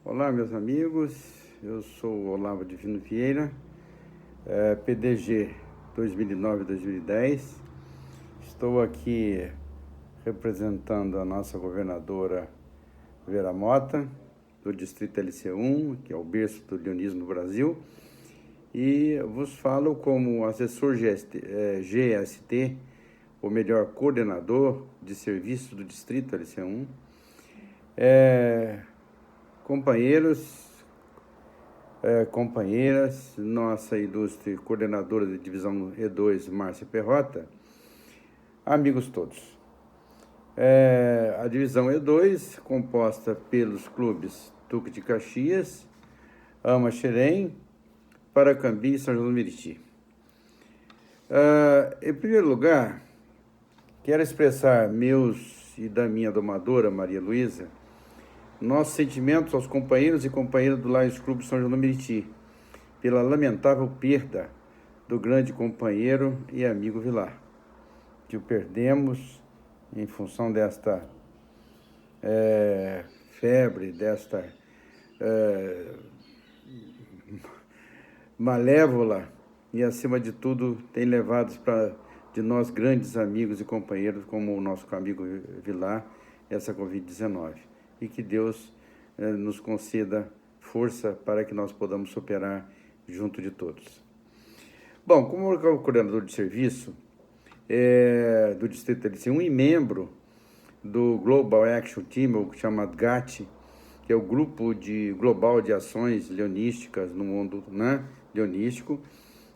Olá, meus amigos, eu sou o Olavo Divino Vieira, PDG 2009-2010. Estou aqui representando a nossa governadora Vera Mota, do Distrito LC1, que é o berço do leonismo no Brasil, e vos falo como assessor GST, ou melhor, coordenador de serviço do Distrito LC1. Companheiros, companheiras, nossa ilustre coordenadora de divisão E2, Márcia Perrota, amigos todos. A divisão E2, composta pelos clubes Duque de Caxias, Ama Xerém, Paracambi e São João do Meriti. Em primeiro lugar, quero expressar meus e da minha domadora, Maria Luísa, nossos sentimentos aos companheiros e companheiras do Lions Clube São João do Meriti, pela lamentável perda do grande companheiro e amigo Vilar, que o perdemos em função desta febre, desta malévola e, acima de tudo, tem levado de nós grandes amigos e companheiros, como o nosso amigo Vilar, essa Covid-19. E que Deus nos conceda força para que nós podamos superar junto de todos. Bom, como coordenador de serviço do Distrito LC1 e membro do Global Action Team, ou chamado GAT, que é o Grupo Global de Ações Leonísticas no mundo, né, leonístico,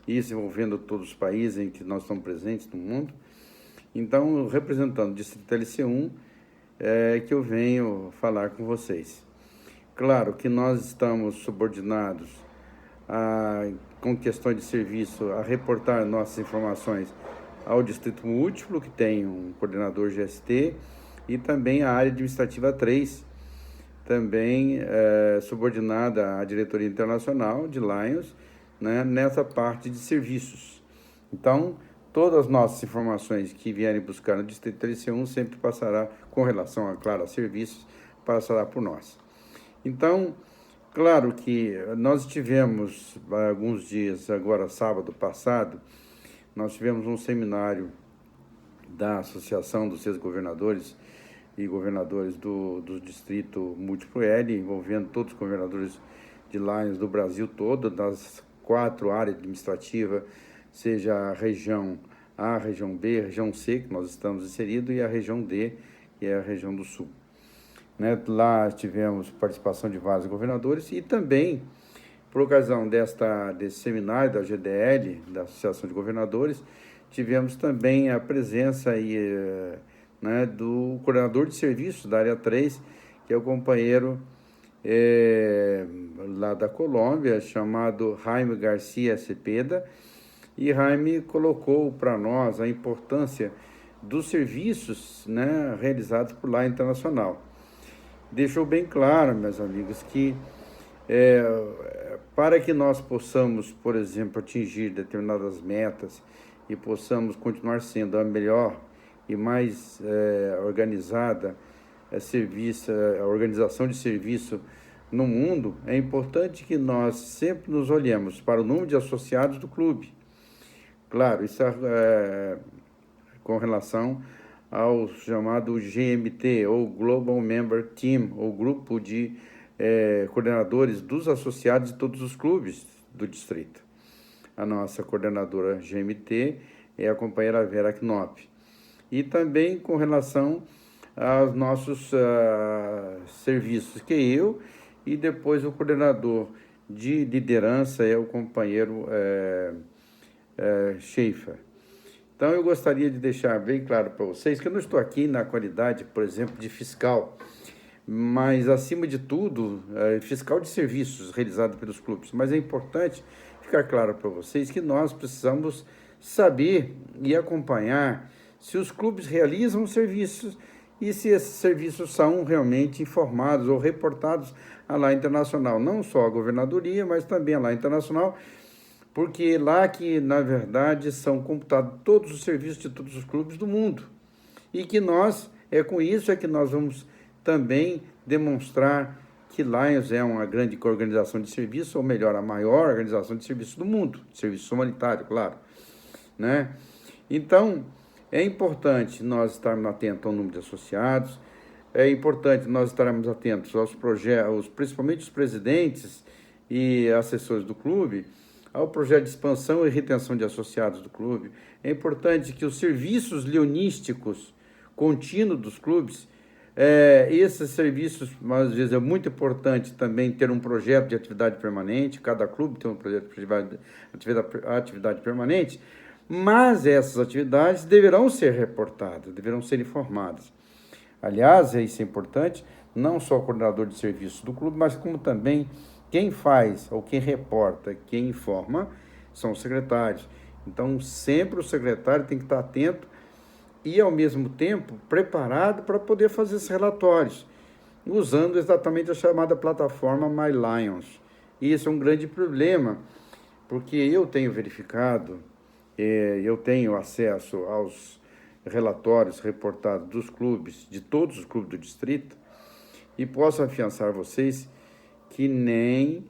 isso envolvendo todos os países em que nós estamos presentes no mundo. Então, representando o Distrito LC1, que eu venho falar com vocês. Claro que nós estamos subordinados com questões de serviço a reportar nossas informações ao Distrito Múltiplo, que tem um coordenador GST, e também a área administrativa 3, também subordinada à diretoria internacional de Lions, né, nessa parte de serviços. Então, todas as nossas informações que vierem buscar no Distrito LC1 sempre passará, com relação, claro, a serviços, passará por nós. Então, claro que nós tivemos, alguns dias, agora sábado passado, nós tivemos um seminário da Associação dos Ex-Governadores e Governadores do Distrito Múltiplo L, envolvendo todos os governadores de Lions do Brasil todo, das 4 áreas administrativas, seja a região A, a região B, a região C, que nós estamos inseridos, e a região D, que é a região do Sul. Né? Lá tivemos participação de vários governadores e também, por ocasião desse seminário da GDL, da Associação de Governadores, tivemos também a presença né, do coordenador de serviços da área 3, que é o companheiro lá da Colômbia, chamado Jaime Garcia Cepeda, e Jaime colocou para nós a importância dos serviços, né, realizados por lá internacional. Deixou bem claro, meus amigos, que para que nós possamos, por exemplo, atingir determinadas metas e possamos continuar sendo a melhor e mais organizada a organização de serviço no mundo, é importante que nós sempre nos olhemos para o número de associados do clube. Claro, isso com relação ao chamado GMT, ou Global Member Team, ou grupo de coordenadores dos associados de todos os clubes do distrito. A nossa coordenadora GMT é a companheira Vera Knop. E também com relação aos nossos serviços, que eu e depois o coordenador de liderança é o companheiro Schaefer. Então, eu gostaria de deixar bem claro para vocês que eu não estou aqui na qualidade, por exemplo, de fiscal, mas, acima de tudo, fiscal de serviços realizados pelos clubes. Mas é importante ficar claro para vocês que nós precisamos saber e acompanhar se os clubes realizam serviços e se esses serviços são realmente informados ou reportados à lá internacional, não só a governadoria, mas também a lá internacional, porque lá que, na verdade, são computados todos os serviços de todos os clubes do mundo. E que nós, com isso que nós vamos também demonstrar que Lions é uma grande organização de serviço, ou melhor, a maior organização de serviço do mundo, de serviço humanitário, claro, né? Então, é importante nós estarmos atentos ao número de associados, é importante nós estarmos atentos aos projetos, principalmente os presidentes e assessores do clube, ao projeto de expansão e retenção de associados do clube. É importante que os serviços leonísticos contínuos dos clubes, esses serviços, às vezes, é muito importante também ter um projeto de atividade permanente, cada clube tem um projeto de atividade permanente, mas essas atividades deverão ser reportadas, deverão ser informadas. Aliás, isso é importante, não só o coordenador de serviços do clube, mas como também quem faz, ou quem reporta, quem informa, são os secretários. Então, sempre o secretário tem que estar atento e, ao mesmo tempo, preparado para poder fazer esses relatórios, usando exatamente a chamada plataforma My Lions. E isso é um grande problema, porque eu tenho verificado, eu tenho acesso aos relatórios reportados dos clubes, de todos os clubes do distrito, e posso afiançar vocês que nem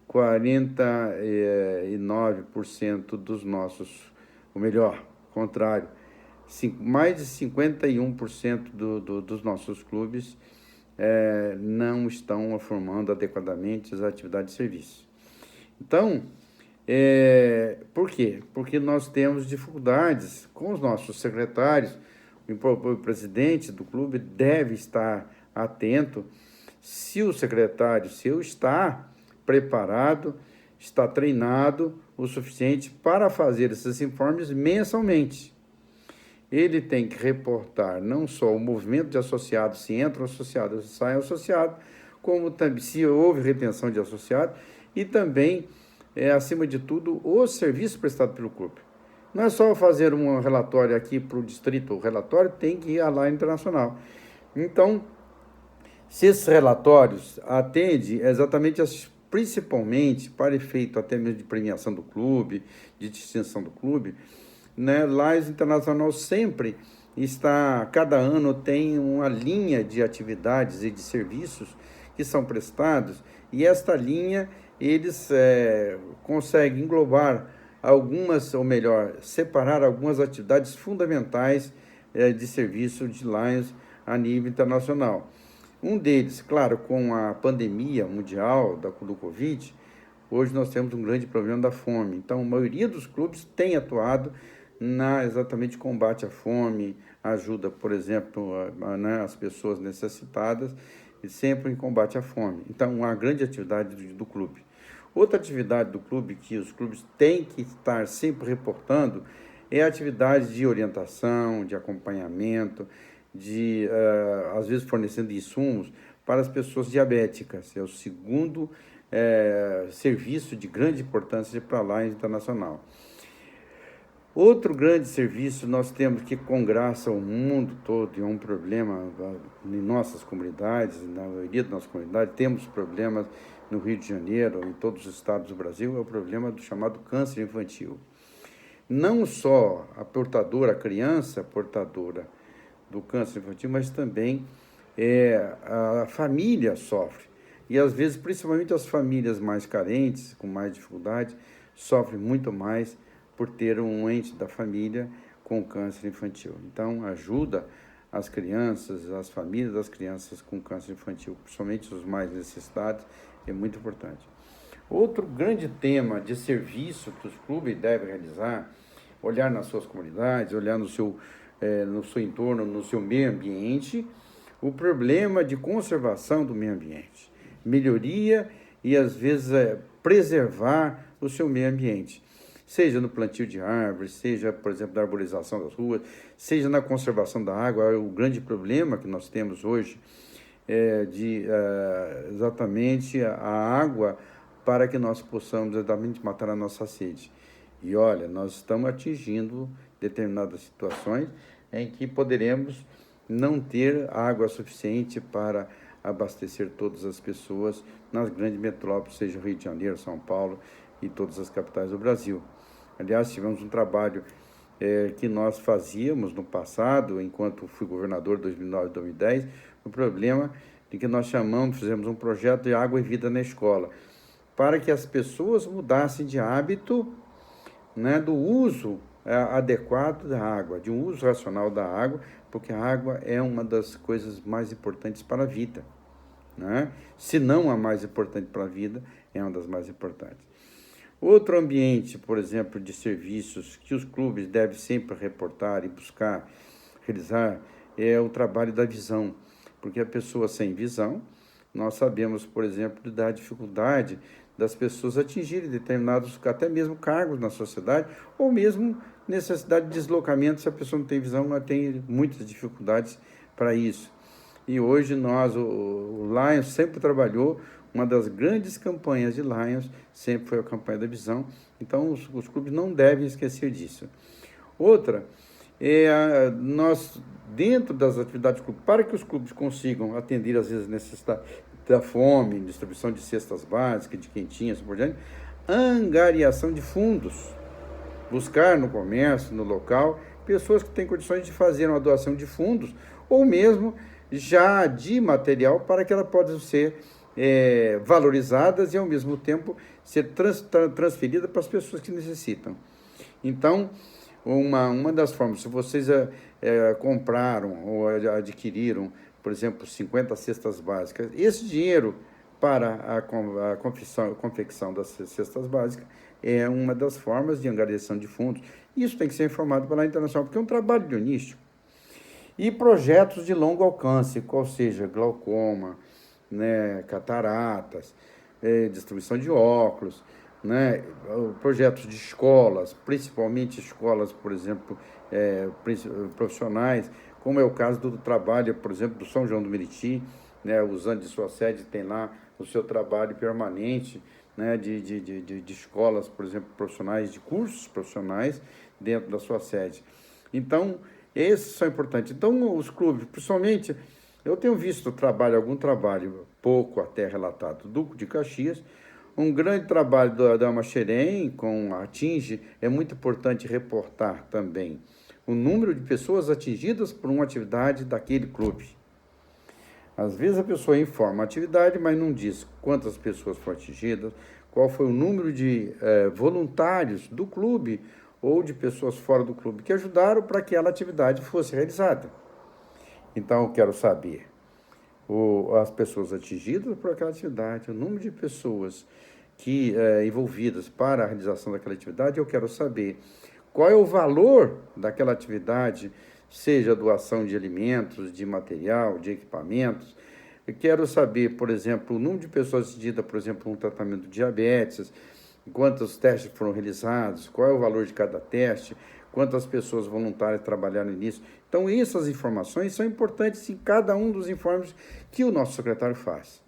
49% dos nossos, ou melhor, contrário, mais de 51% dos nossos clubes não estão formando adequadamente as atividades de serviço. Então, por quê? Porque nós temos dificuldades com os nossos secretários. O presidente do clube deve estar atento se o secretário seu está preparado, está treinado o suficiente para fazer esses informes mensalmente. Ele tem que reportar não só o movimento de associados, se entra um associado, se sai um associado, como também se houve retenção de associado e também, acima de tudo, o serviço prestado pelo clube. Não é só fazer um relatório aqui para o distrito, o relatório tem que ir à Lions Internacional. Então, se esses relatórios atendem exatamente, principalmente para efeito até mesmo de premiação do clube, de distinção do clube, né, Lions Internacional sempre está, cada ano tem uma linha de atividades e de serviços que são prestados, e esta linha eles conseguem englobar algumas, ou melhor, separar algumas atividades fundamentais de serviço de Lions a nível internacional. Um deles, claro, com a pandemia mundial do Covid, hoje nós temos um grande problema da fome. Então, a maioria dos clubes tem atuado exatamente combate à fome, ajuda, por exemplo, as pessoas necessitadas, e sempre em combate à fome. Então, uma grande atividade do clube. Outra atividade do clube que os clubes têm que estar sempre reportando é a atividade de orientação, de acompanhamento, às vezes fornecendo insumos para as pessoas diabéticas. É o segundo serviço de grande importância para a Lions Internacional. Outro grande serviço nós temos que congraça o mundo todo, e é um problema em nossas comunidades, na maioria das nossas comunidades, temos problemas no Rio de Janeiro, em todos os estados do Brasil, é o problema do chamado câncer infantil. Não só a criança portadora do câncer infantil, mas também a família sofre. E às vezes, principalmente as famílias mais carentes, com mais dificuldade, sofrem muito mais por ter um ente da família com câncer infantil. Então, ajuda as crianças, as famílias das crianças com câncer infantil, principalmente os mais necessitados, é muito importante. Outro grande tema de serviço que os clubes devem realizar, olhar nas suas comunidades, olhar no seu entorno, no seu meio ambiente, o problema de conservação do meio ambiente, melhoria e, às vezes, preservar o seu meio ambiente. Seja no plantio de árvores, seja, por exemplo, na arborização das ruas, seja na conservação da água. O grande problema que nós temos hoje é exatamente a água para que nós possamos exatamente matar a nossa sede. E olha, nós estamos atingindo determinadas situações em que poderemos não ter água suficiente para abastecer todas as pessoas nas grandes metrópoles, seja Rio de Janeiro, São Paulo e todas as capitais do Brasil. Aliás, tivemos um trabalho que nós fazíamos no passado, enquanto fui governador de 2009 e 2010, o problema de que nós fizemos um projeto de água e vida na escola, para que as pessoas mudassem de hábito, né, do uso adequado da água, de um uso racional da água, porque a água é uma das coisas mais importantes para a vida, né? Se não a mais importante para a vida, é uma das mais importantes. Outro ambiente, por exemplo, de serviços que os clubes devem sempre reportar e buscar realizar é o trabalho da visão, porque a pessoa sem visão, nós sabemos, por exemplo, da dificuldade das pessoas atingirem determinados, até mesmo cargos na sociedade, ou mesmo necessidade de deslocamento. Se a pessoa não tem visão, ela tem muitas dificuldades para isso. E hoje o Lions sempre trabalhou, uma das grandes campanhas de Lions sempre foi a campanha da visão, então os clubes não devem esquecer disso. Outra nós, dentro das atividades do clube, para que os clubes consigam atender às vezes necessidades da fome, distribuição de cestas básicas, de quentinhas, por diante, angariação de fundos, buscar no comércio, no local, pessoas que têm condições de fazer uma doação de fundos, ou mesmo já de material, para que elas possam ser valorizadas e, ao mesmo tempo, ser transferidas para as pessoas que necessitam. Então, uma das formas, se vocês compraram ou adquiriram, por exemplo, 50 cestas básicas, esse dinheiro para a confecção das cestas básicas é uma das formas de angariação de fundos. Isso tem que ser informado pela internacional, porque é um trabalho dionístico. E projetos de longo alcance, qual seja glaucoma, né, cataratas, distribuição de óculos, né, projetos de escolas, principalmente escolas, por exemplo, profissionais, como é o caso do trabalho, por exemplo, do São João do Meriti, né, usando de sua sede, tem lá o seu trabalho permanente, né, de escolas, por exemplo, profissionais, de cursos profissionais dentro da sua sede. Então, esses são importantes. Então, os clubes, principalmente, eu tenho visto algum trabalho, pouco até relatado, do Duque de Caxias, um grande trabalho da Amaxerém com a Atinge. É muito importante reportar também o número de pessoas atingidas por uma atividade daquele clube. Às vezes a pessoa informa a atividade, mas não diz quantas pessoas foram atingidas, qual foi o número de voluntários do clube ou de pessoas fora do clube que ajudaram para que aquela atividade fosse realizada. Então, eu quero saber as pessoas atingidas por aquela atividade, o número de pessoas envolvidas para a realização daquela atividade. Eu quero saber qual é o valor daquela atividade, seja doação de alimentos, de material, de equipamentos. Eu quero saber, por exemplo, o número de pessoas atingidas, por exemplo, um tratamento de diabetes, quantos testes foram realizados, qual é o valor de cada teste, quantas pessoas voluntárias trabalharam nisso. Então, essas informações são importantes em cada um dos informes que o nosso secretário faz.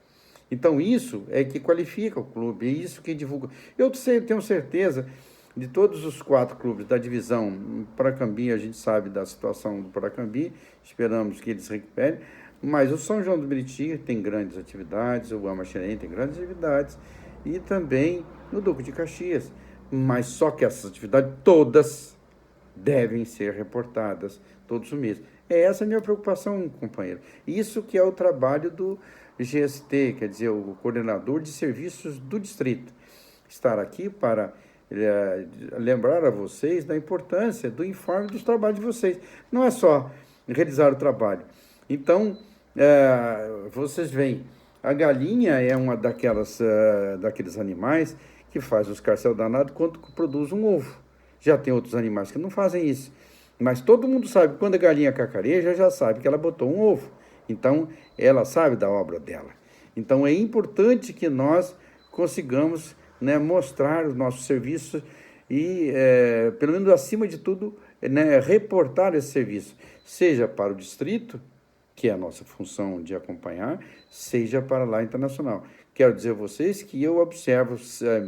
Então, isso é que qualifica o clube, é isso que divulga. Eu tenho certeza de todos os 4 clubes da divisão Paracambi, a gente sabe da situação do Paracambi, esperamos que eles recuperem, mas o São João do Meriti tem grandes atividades, o Amaxerém tem grandes atividades, e também no Duque de Caxias. Mas só que essas atividades todas devem ser reportadas todos os meses. Essa a minha preocupação, companheiro. Isso que é o trabalho do GST, quer dizer, o coordenador de serviços do distrito. Estar aqui para lembrar a vocês da importância do informe dos trabalhos de vocês. Não é só realizar o trabalho. Então, vocês veem, a galinha é uma daqueles animais que faz os carcel danados quando produz um ovo. Já tem outros animais que não fazem isso. Mas todo mundo sabe, quando a galinha cacareja, já sabe que ela botou um ovo. Então, ela sabe da obra dela. Então, é importante que nós consigamos, né, mostrar os nossos serviços e, pelo menos acima de tudo, né, reportar esse serviço, seja para o distrito, que é a nossa função de acompanhar, seja para lá internacional. Quero dizer a vocês que eu observo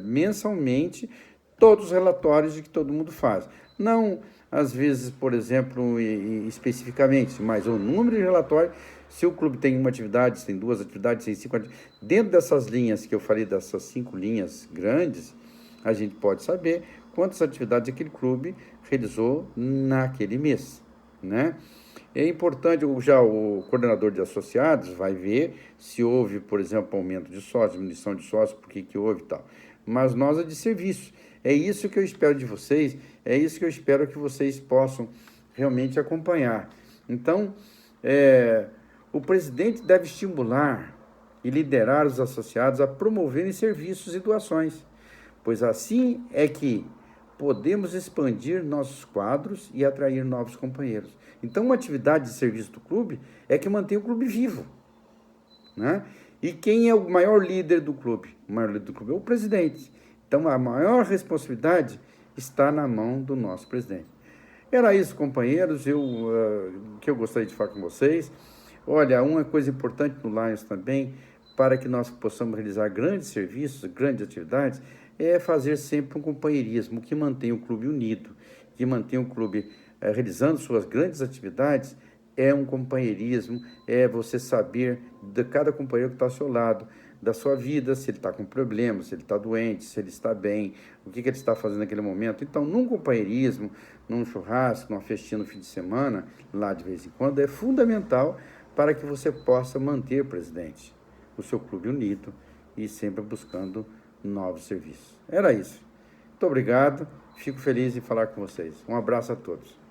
mensalmente todos os relatórios de que todo mundo faz. Não, às vezes, por exemplo, especificamente, mas o número de relatórios, se o clube tem uma atividade, se tem 2 atividades, se tem 5 atividades, dentro dessas linhas que eu falei, dessas 5 linhas grandes, a gente pode saber quantas atividades aquele clube realizou naquele mês, né? É importante, já o coordenador de associados vai ver se houve, por exemplo, aumento de sócios, diminuição de sócios, por que houve e tal. Mas nós é de serviço. É isso que eu espero de vocês, é isso que eu espero que vocês possam realmente acompanhar. Então, o presidente deve estimular e liderar os associados a promoverem serviços e doações, pois assim é que podemos expandir nossos quadros e atrair novos companheiros. Então, uma atividade de serviço do clube é que mantém o clube vivo, né? E quem é o maior líder do clube? O maior líder do clube é o presidente. Então, a maior responsabilidade está na mão do nosso presidente. Era isso, companheiros, que eu gostaria de falar com vocês. Olha, uma coisa importante no Lions também, para que nós possamos realizar grandes serviços, grandes atividades, é fazer sempre um companheirismo que mantenha o clube unido, que mantenha o clube realizando suas grandes atividades. É um companheirismo, é você saber de cada companheiro que está ao seu lado, da sua vida, se ele está com problemas, se ele está doente, se ele está bem, o que ele está fazendo naquele momento. Então, num companheirismo, num churrasco, numa festinha no fim de semana, lá de vez em quando, é fundamental para que você possa manter, presidente, o seu clube unido e sempre buscando novos serviços. Era isso. Muito obrigado, fico feliz em falar com vocês. Um abraço a todos.